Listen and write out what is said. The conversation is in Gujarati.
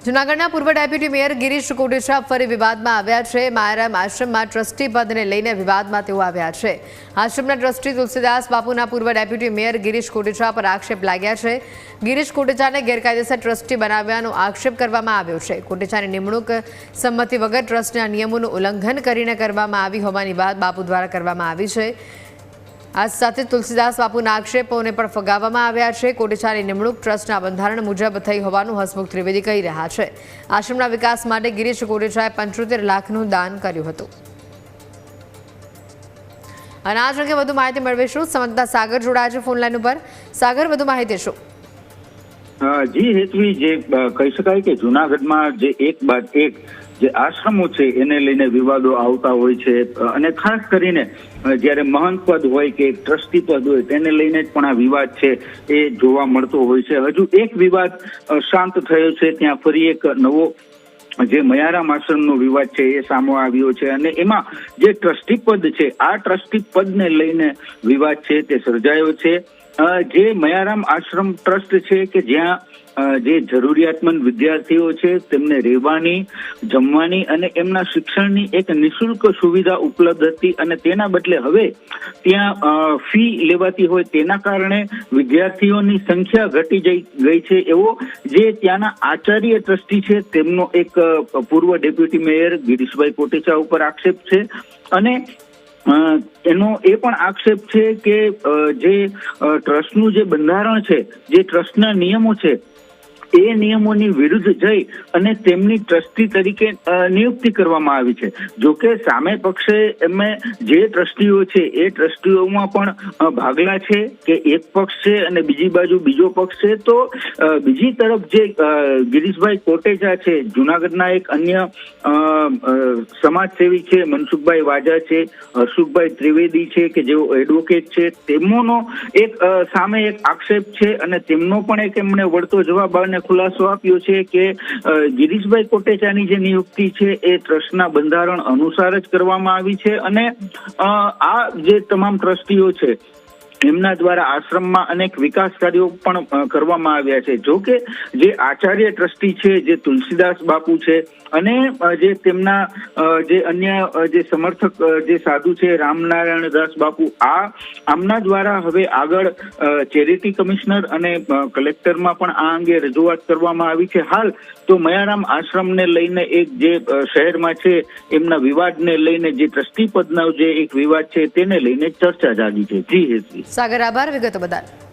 જૂનાગઢના પૂર્વ ડેપ્યુટી મેયર ગિરીશ કોટેચા ફરી વિવાદમાં આવ્યા છે। માયારામ આશ્રમમાં ટ્રસ્ટી પદને લઈને વિવાદમાં તેઓ આવ્યા છે। આશ્રમના ટ્રસ્ટી તુલસીદાસ બાપુના પૂર્વ ડેપ્યુટી મેયર ગિરીશ કોટેચા પર આક્ષેપ લાગ્યા છે। ગિરીશ કોટેચાને ગેરકાયદેસર ટ્રસ્ટી બનાવ્યાનો આક્ષેપ કરવામાં આવ્યો છે। કોટેચાની નિમણૂક સંમતિ વગર ટ્રસ્ટના નિયમોનું ઉલ્લંઘન કરીને કરવામાં આવી હોવાની વાત બાપુ દ્વારા કરવામાં આવી છે। આ સાથે તુલસીદાસ બાપુના આક્ષેપોને પણ ફગાવવામાં આવ્યા છે। કોટેચાની નિમણૂક ટ્રસ્ટના બંધારણ મુજબ થઈ હોવાનું હસમુખ ત્રિવેદી કહી રહ્યા છે। આશ્રમના વિકાસ માટે ગિરીશ કોટેચાએ 75 લાખનું દાન કર્યું હતું। અને આ અંગે વધુ માહિતી મેળવીશું। સંવાદદાતા સાગર જોડાયા છે ફોનલાઈન ઉપર। સાગર, વધુ માહિતી શું? જી હેતવી, જે કહી શકાય કે જૂનાગઢમાં જે એક બાદ એક જે આશ્રમો છે એને લઈને વિવાદો આવતા હોય છે, અને ખાસ કરીને જ્યારે મહંત પદ હોય કે ટ્રસ્ટી પદ હોય તેને લઈને જ પણ આ વિવાદ છે એ જોવા મળતો હોય છે। હજુ એક વિવાદ શાંત થયો છે, ત્યાં ફરી એક નવો જે મયારામ આશ્રમનો વિવાદ છે એ સામે આવ્યો છે, અને એમાં જે ટ્રસ્ટી પદ છે આ ટ્રસ્ટી પદને લઈને વિવાદ છે તે સર્જાયો છે। જે મયારામ આશ્રમ ટ્રસ્ટ છે કે જ્યાં જે જરૂરિયાતમંદ વિદ્યાર્થીઓ છે તેમને રહેવાની, જમવાની અને એમના શિક્ષણની એક નિઃશુલ્ક સુવિધા ઉપલબ્ધ હતી, અને તેના બદલે હવે ત્યાં ફી લેવાતી હોય તેના કારણે વિદ્યાર્થીઓની સંખ્યા ઘટી ગઈ છે, એવો જે ત્યાંના આચાર્ય ટ્રસ્ટી છે તેમનો એક પૂર્વ ડેપ્યુટી મેયર ગિરીશભાઈ કોટેચા ઉપર આક્ષેપ છે। અને એનો એ પણ આક્ષેપ છે કે જે ટ્રસ્ટનું જે બંધારણ છે, જે ટ્રસ્ટના નિયમો છે એ નિયમોની વિરુદ્ધ જઈ અને તેમની ટ્રસ્ટી તરીકે નિયુક્તિ કરવામાં આવી છે। જોકે સામે પક્ષે એમને જે ટ્રસ્ટીઓ છે એ ટ્રસ્ટીઓમાં પણ ભાગલા છે કે એક પક્ષ છે અને બીજી બાજુ બીજો પક્ષ છે, તો બીજી તરફ જે ગિરીશભાઈ કોટેચા છે, જૂનાગઢના એક અન્ય સમાજસેવી છે, મનસુખભાઈ વાજા છે, હર્ષુખભાઈ ત્રિવેદી છે કે જેઓ એડવોકેટ છે, તેમનો એક સામે એક આક્ષેપ છે, અને તેમનો પણ એક એમણે વળતો જવાબ અને ખુલાસો આપ્યો છે કે ગિરીશભાઈ કોટેચાની જે નિયુક્તિ છે એ ટ્રસ્ટના બંધારણ અનુસાર જ કરવામાં આવી છે, અને આ જે તમામ ટ્રસ્ટીઓ છે એમના દ્વારા આશ્રમમાં અનેક વિકાસ કાર્યો પણ કરવામાં આવ્યા છે। જો કે જે આચાર્ય ટ્રસ્ટી છે, જે તુલસીદાસ બાપુ છે, અને જે તેમના જે અન્ય જે સમર્થક જે સાધુ છે રામનારાયણ દાસ બાપુ, આમના દ્વારા હવે આગળ ચેરિટી કમિશનર અને કલેક્ટરમાં પણ આ અંગે રજૂઆત કરવામાં આવી છે। હાલ તો મયારામ આશ્રમને લઈને એક જે શહેરમાં છે એમના વિવાદને લઈને, જે ટ્રસ્ટી પદનો જે એક વિવાદ છે તેને લઈને ચર્ચા જાગી છે। જી હેતવી। સાગર, આભાર વિગતો બદલ।